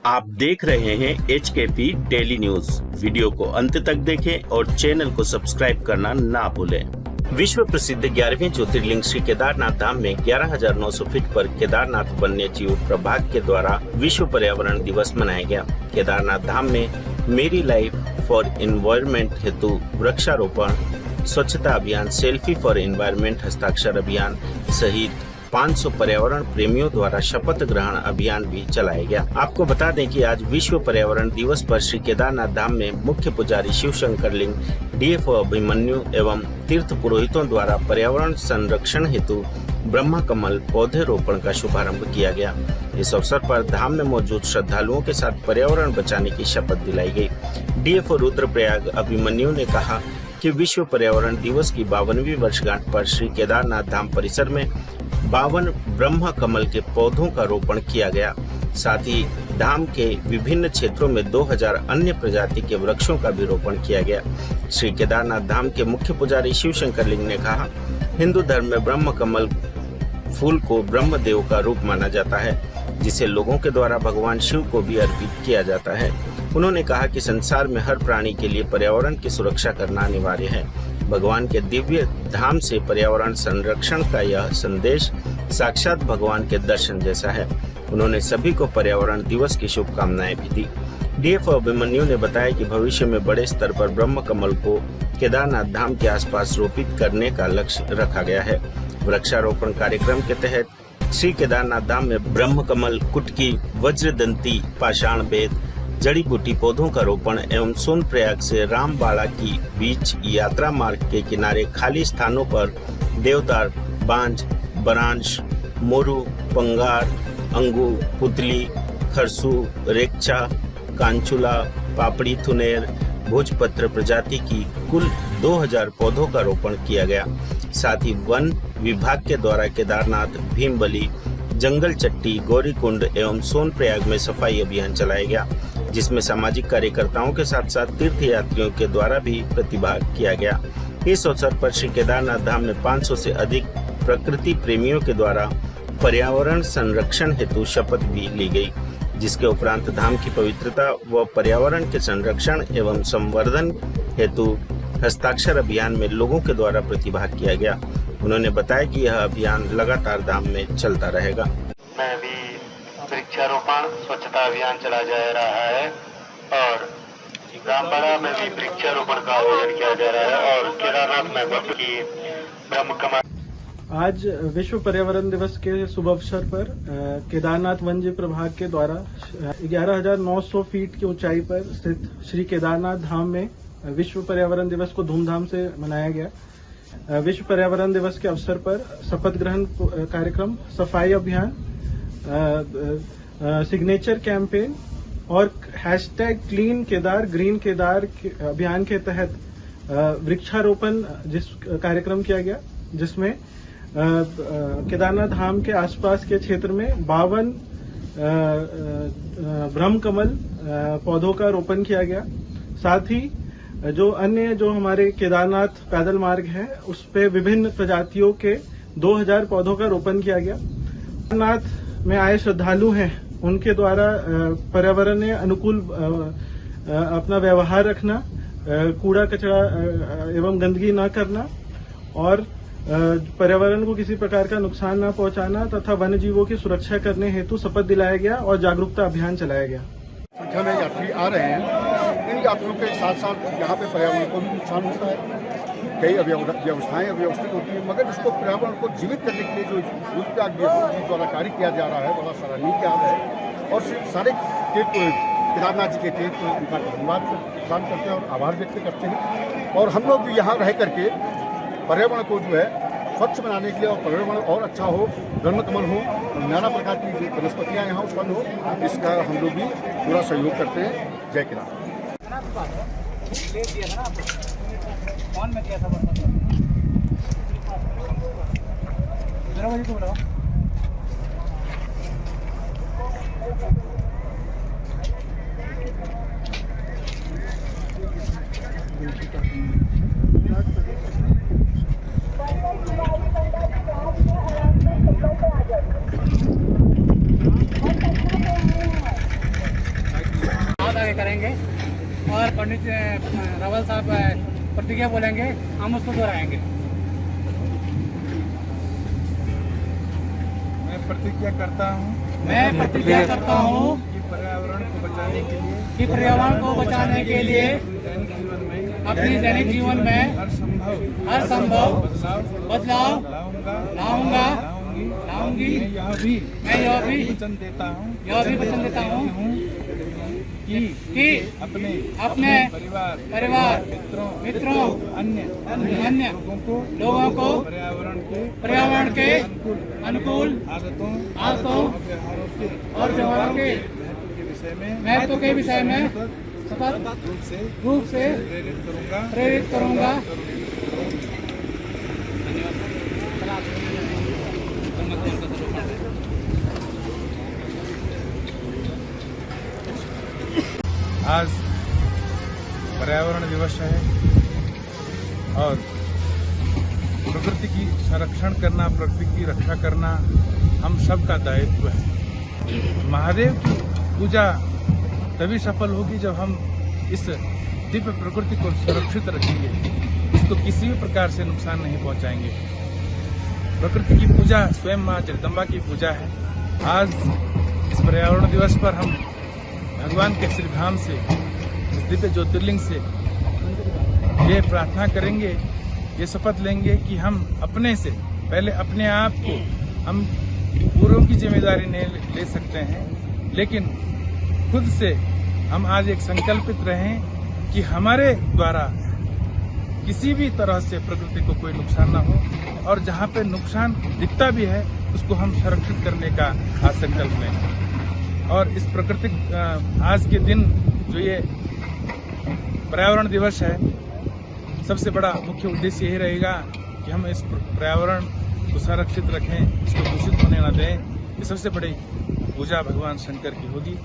आप देख रहे हैं HKP डेली न्यूज। वीडियो को अंत तक देखें और चैनल को सब्सक्राइब करना ना भूलें। विश्व प्रसिद्ध 11वें ज्योतिर्लिंग श्री केदारनाथ धाम में 11,900 फीट पर केदारनाथ वन्य जीव प्रभाग के द्वारा विश्व पर्यावरण दिवस मनाया गया। केदारनाथ धाम में मेरी लाइफ फॉर एनवायरनमेंट हेतु वृक्षारोपण, स्वच्छता अभियान, सेल्फी फॉर एनवायरनमेंट हस्ताक्षर अभियान सहित 500 पर्यावरण प्रेमियों द्वारा शपथ ग्रहण अभियान भी चलाया गया। आपको बता दें कि आज विश्व पर्यावरण दिवस पर श्री केदारनाथ धाम में मुख्य पुजारी शिव शंकर लिंग, DFO अभिमन्यु एवं तीर्थ पुरोहितों द्वारा पर्यावरण संरक्षण हेतु ब्रह्मा कमल पौधे रोपण का शुभारंभ किया गया। इस अवसर पर धाम में मौजूद श्रद्धालुओं के साथ पर्यावरण बचाने की शपथ दिलाई गई। DFO रुद्रप्रयाग अभिमन्यु ने कहा कि विश्व पर्यावरण दिवस की 52वीं वर्षगांठ पर श्री केदारनाथ धाम परिसर में 52 ब्रह्मा कमल के पौधों का रोपण किया गया। साथ ही धाम के विभिन्न क्षेत्रों में 2000 अन्य प्रजाति के वृक्षों का भी रोपण किया गया। श्री केदारनाथ धाम के मुख्य पुजारी शिव शंकर लिंग ने कहा, हिंदू धर्म में ब्रह्म कमल फूल को ब्रह्म देव का रूप माना जाता है, जिसे लोगों के द्वारा भगवान शिव को भी अर्पित किया जाता है। उन्होंने कहा कि संसार में हर प्राणी के लिए पर्यावरण की सुरक्षा करना अनिवार्य है। भगवान के दिव्य धाम से पर्यावरण संरक्षण का यह संदेश साक्षात भगवान के दर्शन जैसा है। उन्होंने सभी को पर्यावरण दिवस की शुभकामनाएं भी दी। DFO अभिमन्यु ने बताया कि भविष्य में बड़े स्तर पर ब्रह्म कमल को केदारनाथ धाम के आसपास रोपित करने का लक्ष्य रखा गया है। वृक्षारोपण कार्यक्रम के तहत श्री केदारनाथ धाम में ब्रह्म कमल, कुटकी, वज्रदंती, पाषाण बेद, जड़ी बूटी पौधों का रोपण एवं सोनप्रयाग से रामबाड़ा की बीच यात्रा मार्ग के किनारे खाली स्थानों पर देवदार, बांज, बरांश, मोरू, पंगार, अंगू, पुतली, खरसू, रेक्चा, कांचुला, पापड़ी थुनेर, भोजपत्र प्रजाति की कुल 2000 पौधों का रोपण किया गया। साथ ही वन विभाग के द्वारा केदारनाथ, भीमबली, जंगल चट्टी, गौरीकुंड एवं सोनप्रयाग में सफाई अभियान चलाया गया, जिसमें सामाजिक कार्यकर्ताओं के साथ साथ तीर्थ यात्रियों के द्वारा भी प्रतिभाग किया गया। इस अवसर पर श्री केदारनाथ धाम में 500 से अधिक प्रकृति प्रेमियों के द्वारा पर्यावरण संरक्षण हेतु शपथ भी ली गई, जिसके उपरांत धाम की पवित्रता व पर्यावरण के संरक्षण एवं संवर्धन हेतु हस्ताक्षर अभियान में लोगों के द्वारा प्रतिभाग किया गया। उन्होंने बताया कि यह अभियान लगातार धाम में चलता रहेगा। मैं भी वृक्षारोपण स्वच्छता अभियान चला जा रहा है और रामबाड़ा में भी वृक्षारोपण का आयोजन किया जा रहा है और केदारनाथ में भक्त की ब्रह्म कमल। आज विश्व पर्यावरण दिवस के शुभ अवसर पर केदारनाथ वन्य प्रभाग के द्वारा 11,900 फीट की ऊंचाई पर स्थित श्री केदारनाथ धाम में विश्व पर्यावरण दिवस को धूमधाम से मनाया गया। विश्व पर्यावरण दिवस के अवसर पर शपथ ग्रहण कार्यक्रम, सफाई अभियान, सिग्नेचर कैंपेन और #क्लीन केदार ग्रीन केदार अभियान के तहत वृक्षारोपण जिस कार्यक्रम किया गया, जिसमें केदारनाथ धाम के आसपास के क्षेत्र में 52 ब्रह्म कमल पौधों का रोपण किया गया। साथ ही जो हमारे केदारनाथ पैदल मार्ग है, उस पे विभिन्न प्रजातियों के 2000 पौधों का रोपण किया गया। केदारनाथ में आए श्रद्धालु हैं, उनके द्वारा पर्यावरण अनुकूल अपना व्यवहार रखना, कूड़ा कचरा एवं गंदगी न करना और पर्यावरण को किसी प्रकार का नुकसान न पहुंचाना तथा वन्य जीवों की सुरक्षा करने हेतु शपथ दिलाया गया और जागरूकता अभियान चलाया गया। संख्या में यात्री आ रहे हैं। इन यात्रियों के साथ साथ यहाँ पे पर्यावरण को भी नुकसान होता है, कई व्यवस्थाएं अव्यवस्थित होती हैं, मगर इसको पर्यावरण को जीवित करने के लिए जो रुद्रप्रयाग जी द्वारा कार्य किया जा रहा है, बड़ा सराहनीय कार्य है और सारे केदारनाथ जी के टेट उनका धन्यवाद प्रदान करते हैं और आभार व्यक्त करते हैं। और हम लोग भी यहाँ रह करके पर्यावरण को जो है स्वच्छ बनाने के लिए और पर्यावरण और अच्छा हो, ब्रह्म कमल हो, नाना प्रकार की जो वनस्पतियाँ यहाँ उत्पन्न हो, इसका हम लोग भी पूरा सहयोग करते हैं। जय केदार। बोलेंगे और पंडित रावल साहब प्रतिज्ञा बोलेंगे, हम उसको दोहराएंगे। मैं प्रतिज्ञा करता हूँ कि पर्यावरण को बचाने के लिए अपने दैनिक जीवन में हर संभव बदलाव लाऊंगा। मैं यह भी वचन देता हूँ कि अपने परिवार मित्रों अन्य लोगों को पर्यावरण के अनुकूल आदतों और व्यवहारों के महत्व के विषय में सतत रूप से प्रेरित करूंगा। आज पर्यावरण दिवस है और प्रकृति की संरक्षण करना, प्रकृति की रक्षा करना हम सब का दायित्व है। महादेव की पूजा तभी सफल होगी जब हम इस दिव्य प्रकृति को सुरक्षित रखेंगे, इसको किसी भी प्रकार से नुकसान नहीं पहुंचाएंगे। प्रकृति की पूजा स्वयं मां जगदम्बा की पूजा है। आज इस पर्यावरण दिवस पर हम भगवान के श्रीधाम से, इस दिव्य ज्योतिर्लिंग से ये प्रार्थना करेंगे, ये शपथ लेंगे कि हम अपने से पहले अपने आप को हम पूर्वों की जिम्मेदारी नहीं ले सकते हैं, लेकिन खुद से हम आज एक संकल्पित रहें कि हमारे द्वारा किसी भी तरह से प्रकृति को कोई नुकसान ना हो और जहाँ पे नुकसान दिखता भी है उसको हम संरक्षित करने का आज संकल्प लें। और इस प्राकृतिक आज के दिन जो ये पर्यावरण दिवस है, सबसे बड़ा मुख्य उद्देश्य यही रहेगा कि हम इस पर्यावरण को संरक्षित रखें, इसको दूषित होने न दें। ये सबसे बड़ी पूजा भगवान शंकर की होगी।